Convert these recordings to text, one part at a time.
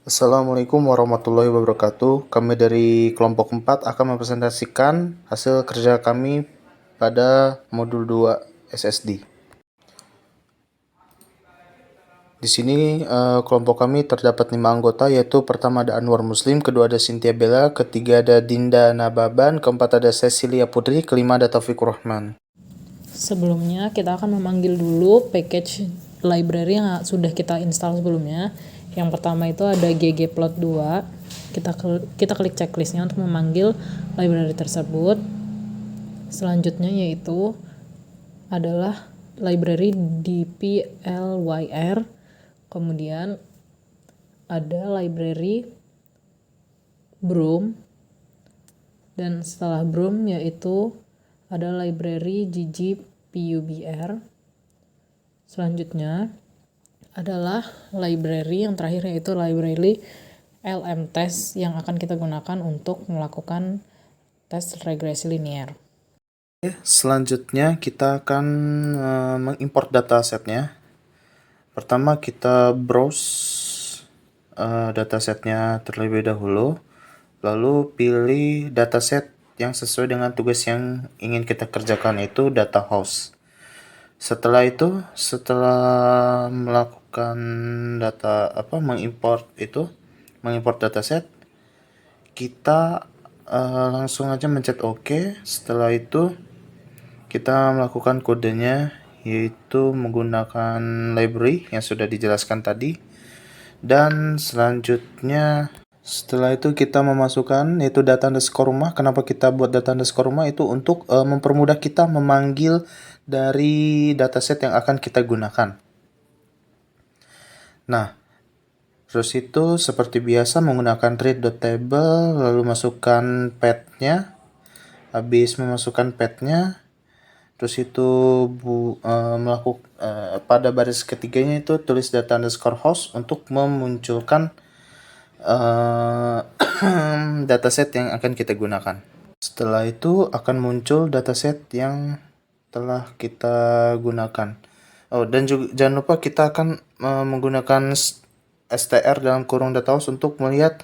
Assalamualaikum warahmatullahi wabarakatuh. Kami dari kelompok 4 akan mempresentasikan hasil kerja kami pada modul 2 SSD. Di sini kelompok kami terdapat 5 anggota, yaitu pertama ada Anwar Muslim, kedua ada Cynthia Bella, ketiga ada Dinda Nababan, keempat ada Cecilia Putri, kelima ada Taufikur Rahman. Sebelumnya kita akan memanggil dulu package library yang sudah kita install sebelumnya. Yang pertama itu ada ggplot2. Kita klik checklistnya untuk memanggil library tersebut. Selanjutnya yaitu adalah library dplyr. Kemudian ada library broom. Dan setelah broom yaitu ada library ggpubr. Selanjutnya adalah library yang terakhir yaitu library lmtest yang akan kita gunakan untuk melakukan tes regresi linear. Selanjutnya kita akan mengimport datasetnya. Pertama kita browse datasetnya terlebih dahulu, lalu pilih dataset yang sesuai dengan tugas yang ingin kita kerjakan, yaitu data house. Setelah melakukan mengimport dataset, kita langsung aja mencet OK. Setelah itu kita melakukan kodenya, yaitu menggunakan library yang sudah dijelaskan tadi. Dan selanjutnya setelah itu kita memasukkan yaitu data underscore rumah. Kenapa kita buat data underscore rumah? Itu untuk mempermudah kita memanggil dari dataset yang akan kita gunakan. Nah, terus itu seperti biasa menggunakan read.table, lalu masukkan path-nya. Habis memasukkan path-nya, terus itu pada baris ketiganya itu tulis data underscore host untuk memunculkan dataset yang akan kita gunakan. Setelah itu akan muncul dataset yang telah kita gunakan. Oh, dan juga jangan lupa kita akan menggunakan str dalam kurung datahouse untuk melihat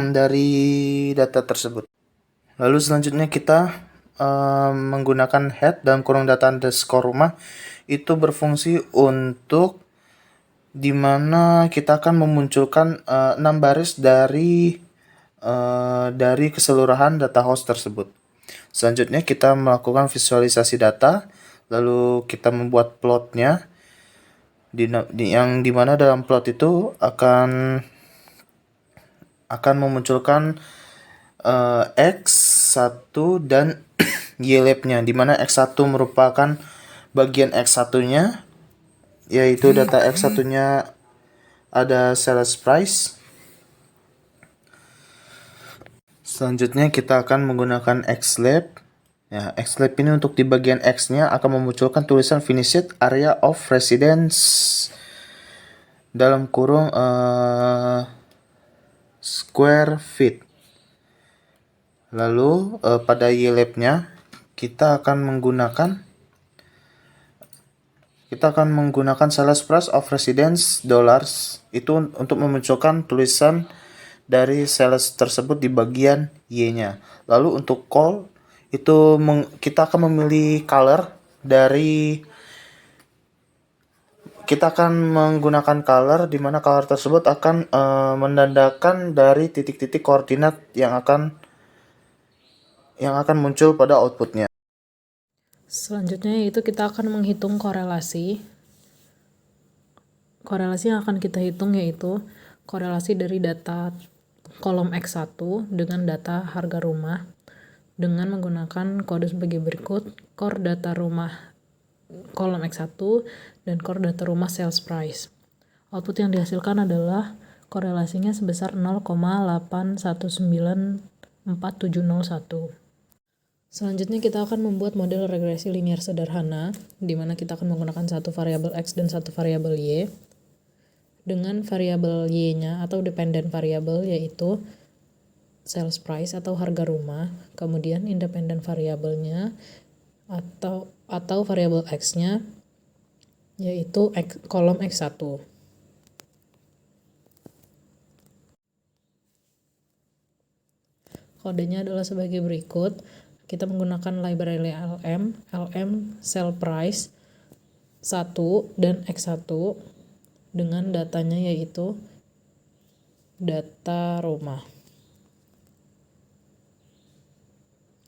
dari data tersebut. Lalu selanjutnya kita menggunakan head dalam kurung data underscore rumah. Itu berfungsi untuk dimana kita akan memunculkan 6 baris dari keseluruhan data host tersebut. Selanjutnya kita melakukan visualisasi data, lalu kita membuat plotnya, yang dimana dalam plot itu akan memunculkan X1 dan Y-lab-nya, dimana X1 merupakan bagian X1-nya, yaitu data X1-nya ada sales price. Selanjutnya kita akan menggunakan XLab. Ya, XLab ini untuk di bagian X-nya akan memunculkan tulisan finished area of residence dalam kurung square feet. Lalu pada Y-lab-nya kita akan menggunakan sales price of residence dollars itu untuk memunculkan tulisan dari sales tersebut di bagian Y-nya. Lalu untuk call itu kita akan memilih color kita akan menggunakan color, di mana color tersebut akan menandakan dari titik-titik koordinat yang akan muncul pada outputnya. Selanjutnya yaitu kita akan menghitung korelasi. Korelasi yang akan kita hitung yaitu korelasi dari data kolom X1 dengan data harga rumah dengan menggunakan kode sebagai berikut: core data rumah kolom X1 dan core data rumah sales price. Output yang dihasilkan adalah korelasinya sebesar 0,819471. Selanjutnya kita akan membuat model regresi linear sederhana, di mana kita akan menggunakan satu variabel X dan satu variabel Y. Dengan variabel Y-nya atau dependent variable yaitu sales price atau harga rumah, kemudian independent variabelnya atau variabel X-nya yaitu kolom X1. Kodenya adalah sebagai berikut. Kita menggunakan library lm sell price 1 dan X1 dengan datanya yaitu data rumah.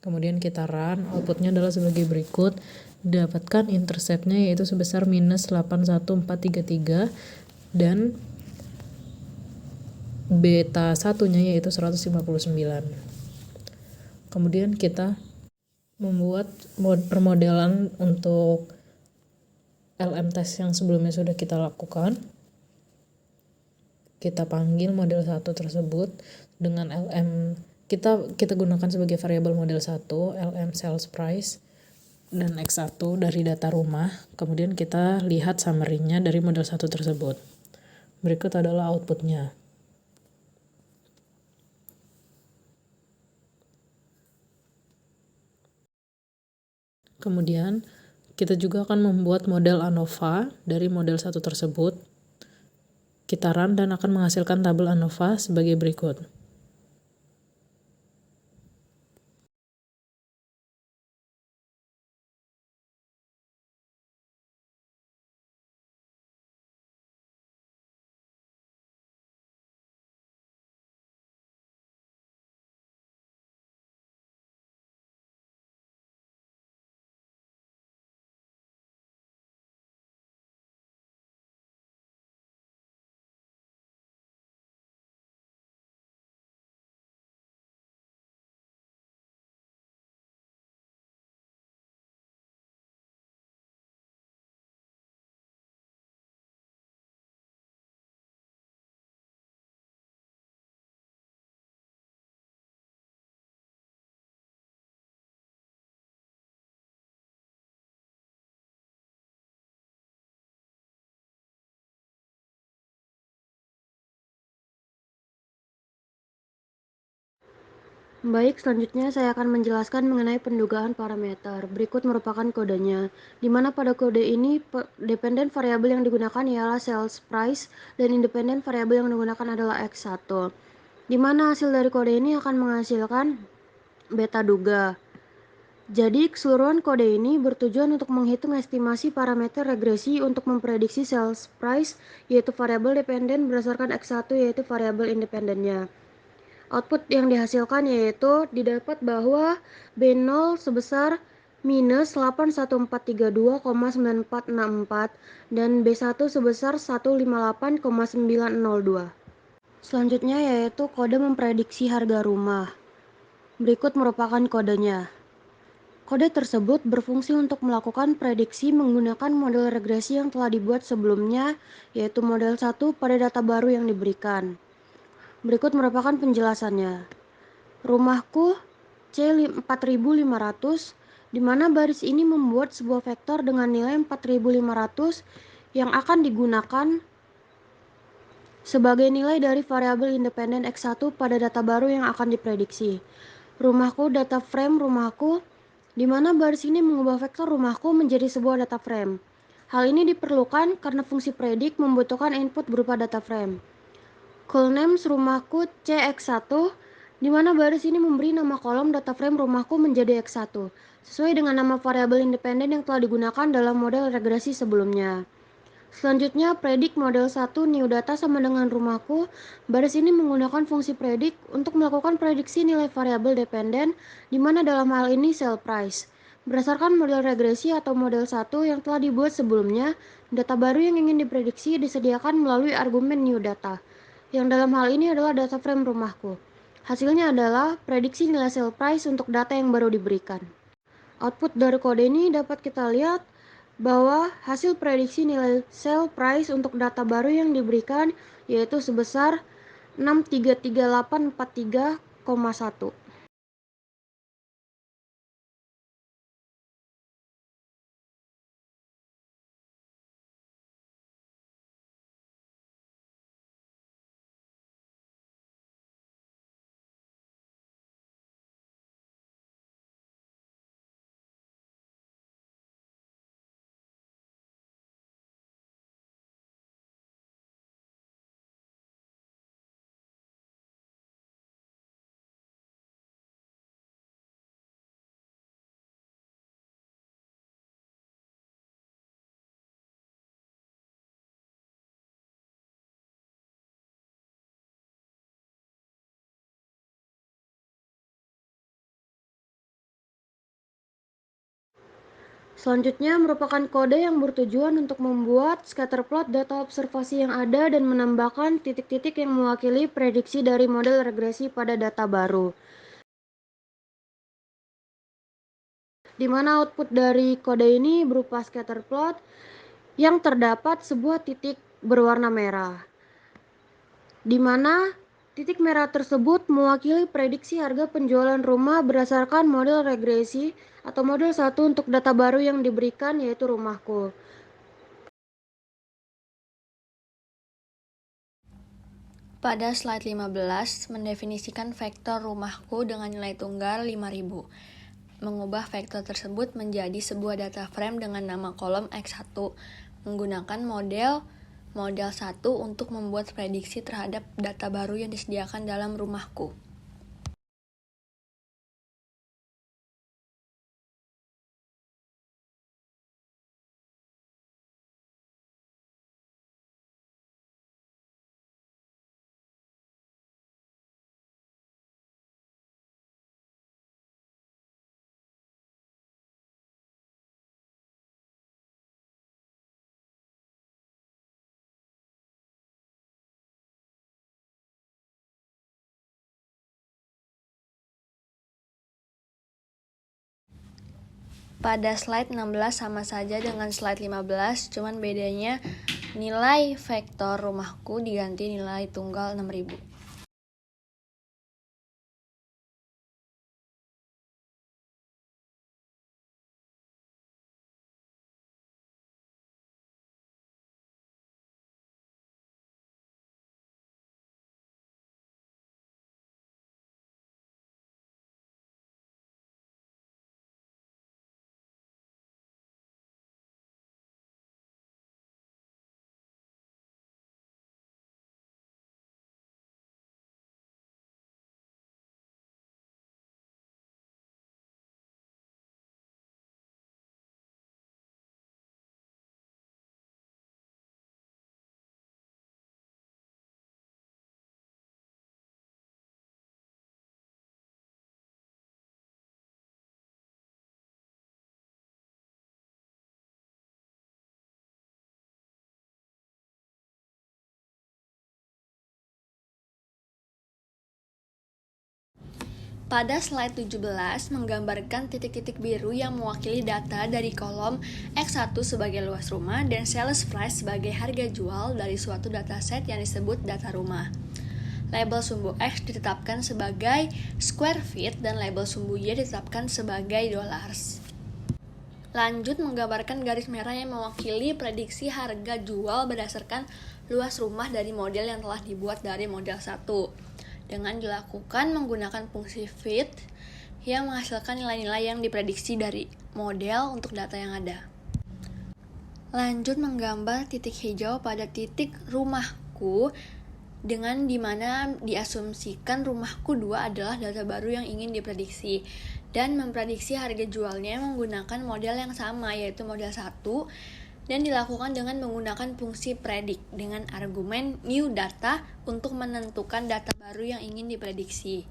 Kemudian kita run, outputnya adalah sebagai berikut. Dapatkan interceptnya yaitu sebesar minus 81433 dan beta satunya yaitu 159. Kemudian kita membuat permodelan untuk LM test yang sebelumnya sudah kita lakukan. Kita panggil model 1 tersebut dengan LM kita gunakan sebagai variabel model 1 LM sales price dan X1 dari data rumah. Kemudian kita lihat summary-nya dari model 1 tersebut. Berikut adalah outputnya. Kemudian kita juga akan membuat model ANOVA dari model 1 tersebut. Kita run dan akan menghasilkan tabel ANOVA sebagai berikut. Baik, selanjutnya saya akan menjelaskan mengenai pendugaan parameter. Berikut merupakan kodenya, di mana pada kode ini dependent variabel yang digunakan ialah sales price dan independent variabel yang digunakan adalah X1. Di mana hasil dari kode ini akan menghasilkan beta duga. Jadi, keseluruhan kode ini bertujuan untuk menghitung estimasi parameter regresi untuk memprediksi sales price, yaitu variabel dependent berdasarkan X1 yaitu variabel independennya. Output yang dihasilkan yaitu didapat bahwa B0 sebesar minus 81432,9464 dan B1 sebesar 158,902. Selanjutnya yaitu kode memprediksi harga rumah. Berikut merupakan kodenya. Kode tersebut berfungsi untuk melakukan prediksi menggunakan model regresi yang telah dibuat sebelumnya, yaitu model 1 pada data baru yang diberikan. Berikut merupakan penjelasannya. Rumahku C4500, di mana baris ini membuat sebuah vektor dengan nilai 4500 yang akan digunakan sebagai nilai dari variabel independen X1 pada data baru yang akan diprediksi. Rumahku data frame rumahku, di mana baris ini mengubah vektor rumahku menjadi sebuah data frame. Hal ini diperlukan karena fungsi predik membutuhkan input berupa data frame. Coolnames rumahku CX1, di mana baris ini memberi nama kolom data frame rumahku menjadi X1, sesuai dengan nama variabel independen yang telah digunakan dalam model regresi sebelumnya. Selanjutnya, predik model 1 new data sama dengan rumahku. Baris ini menggunakan fungsi predik untuk melakukan prediksi nilai variabel dependen, di mana dalam hal ini sell price. Berdasarkan model regresi atau model 1 yang telah dibuat sebelumnya, data baru yang ingin diprediksi disediakan melalui argumen new data, yang dalam hal ini adalah data frame rumahku. Hasilnya adalah prediksi nilai sell price untuk data yang baru diberikan. Output dari kode ini dapat kita lihat bahwa hasil prediksi nilai sell price untuk data baru yang diberikan yaitu sebesar 633843,1. Selanjutnya merupakan kode yang bertujuan untuk membuat scatterplot data observasi yang ada dan menambahkan titik-titik yang mewakili prediksi dari model regresi pada data baru. Di mana output dari kode ini berupa scatterplot yang terdapat sebuah titik berwarna merah. Di mana titik merah tersebut mewakili prediksi harga penjualan rumah berdasarkan model regresi atau model 1 untuk data baru yang diberikan, yaitu rumahku. Pada slide 15, mendefinisikan vektor rumahku dengan nilai tunggal 5000. Mengubah vektor tersebut menjadi sebuah data frame dengan nama kolom X1 menggunakan model 1 untuk membuat prediksi terhadap data baru yang disediakan dalam rumahku. Pada slide 16 sama saja dengan slide 15, cuman bedanya nilai vektor rumahku diganti nilai tunggal 6000. Pada slide 17 menggambarkan titik-titik biru yang mewakili data dari kolom X1 sebagai luas rumah dan sales price sebagai harga jual dari suatu dataset yang disebut data rumah. Label sumbu X ditetapkan sebagai square feet dan label sumbu Y ditetapkan sebagai dollars. Lanjut menggambarkan garis merah yang mewakili prediksi harga jual berdasarkan luas rumah dari model yang telah dibuat dari model 1. Dengan dilakukan menggunakan fungsi fit yang menghasilkan nilai-nilai yang diprediksi dari model untuk data yang ada. Lanjut menggambar titik hijau pada titik rumahku dengan dimana diasumsikan rumahku 2 adalah data baru yang ingin diprediksi dan memprediksi harga jualnya menggunakan model yang sama yaitu model 1 dan dilakukan dengan menggunakan fungsi predict dengan argumen new data untuk menentukan data baru yang ingin diprediksi.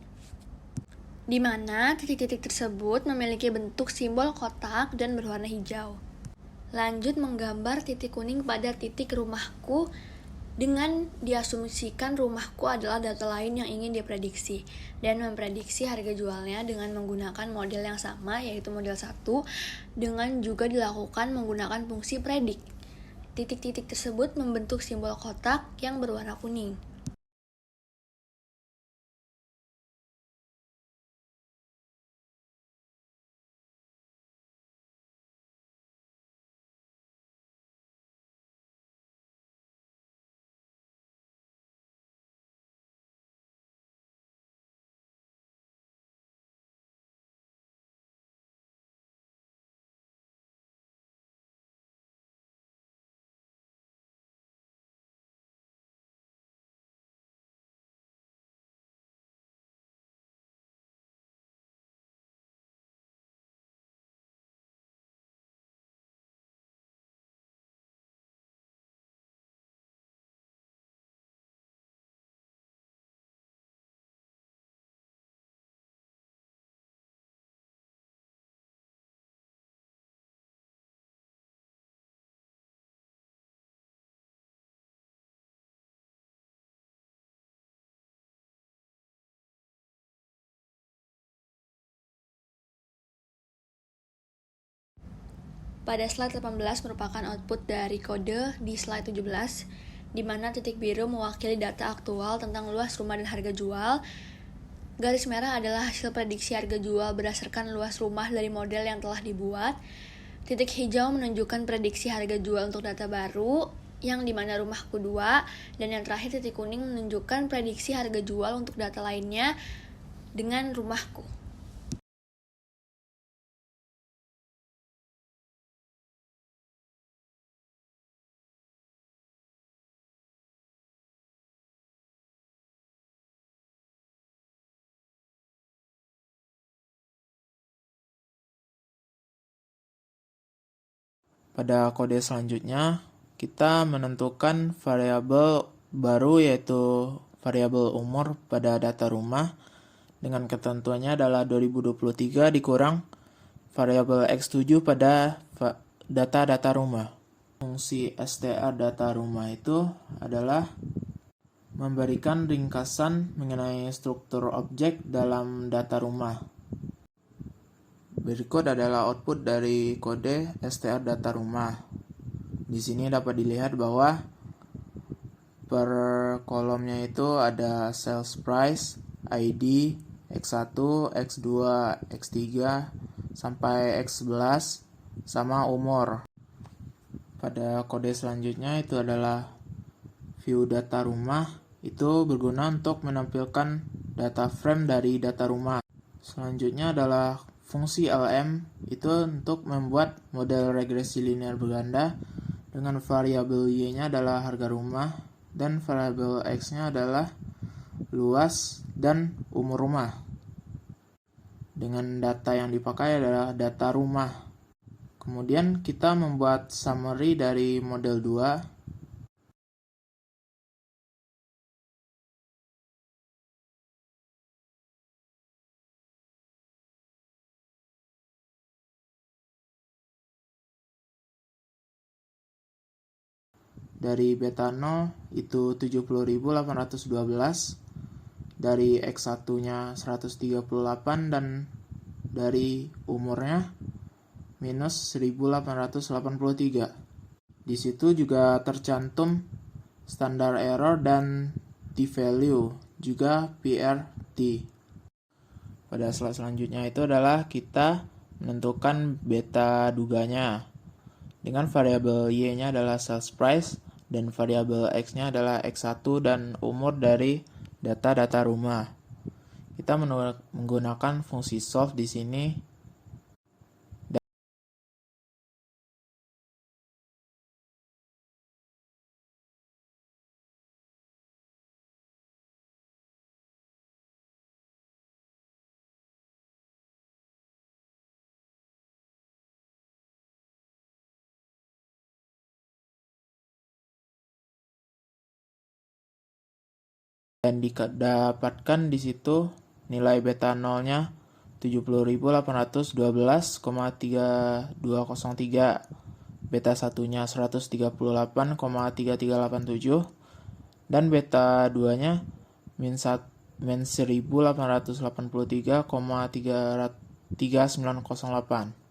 Di mana titik-titik tersebut memiliki bentuk simbol kotak dan berwarna hijau. Lanjut menggambar titik kuning pada titik rumahku dengan diasumsikan rumahku adalah data lain yang ingin diprediksi dan memprediksi harga jualnya dengan menggunakan model yang sama yaitu model 1 dengan juga dilakukan menggunakan fungsi predict. Titik-titik tersebut membentuk simbol kotak yang berwarna kuning. Pada slide 18 merupakan output dari kode di slide 17, di mana titik biru mewakili data aktual tentang luas rumah dan harga jual. Garis merah adalah hasil prediksi harga jual berdasarkan luas rumah dari model yang telah dibuat. Titik hijau menunjukkan prediksi harga jual untuk data baru, yang dimana rumahku 2, dan yang terakhir titik kuning menunjukkan prediksi harga jual untuk data lainnya dengan rumahku. Pada kode selanjutnya, kita menentukan variabel baru yaitu variabel umur pada data rumah dengan ketentuannya adalah 2023 dikurang variabel X7 pada data rumah. Fungsi str data rumah itu adalah memberikan ringkasan mengenai struktur objek dalam data rumah. Berikut adalah output dari kode str data rumah. Di sini dapat dilihat bahwa per kolomnya itu ada sales price, ID, X1, X2, X3, sampai X11, sama umur. Pada kode selanjutnya itu adalah view data rumah. Itu berguna untuk menampilkan data frame dari data rumah. Selanjutnya adalah fungsi LM, itu untuk membuat model regresi linear berganda dengan variabel Y-nya adalah harga rumah dan variabel X-nya adalah luas dan umur rumah. Dengan data yang dipakai adalah data rumah. Kemudian kita membuat summary dari model 2. Dari beta 0 itu 70.812, dari X1-nya 138, dan dari umurnya minus 1883. Di situ juga tercantum standar error dan t-value, juga PRT. Pada slide selanjutnya itu adalah kita menentukan beta duganya. Dengan variabel Y-nya adalah sales price, dan variabel X-nya adalah X1 dan umur dari data rumah. Kita menggunakan fungsi solve di sini. Dan didapatkan di situ nilai beta 0-nya 70.812,3203, beta 1-nya 138,3387, dan beta 2-nya min 1883,3908.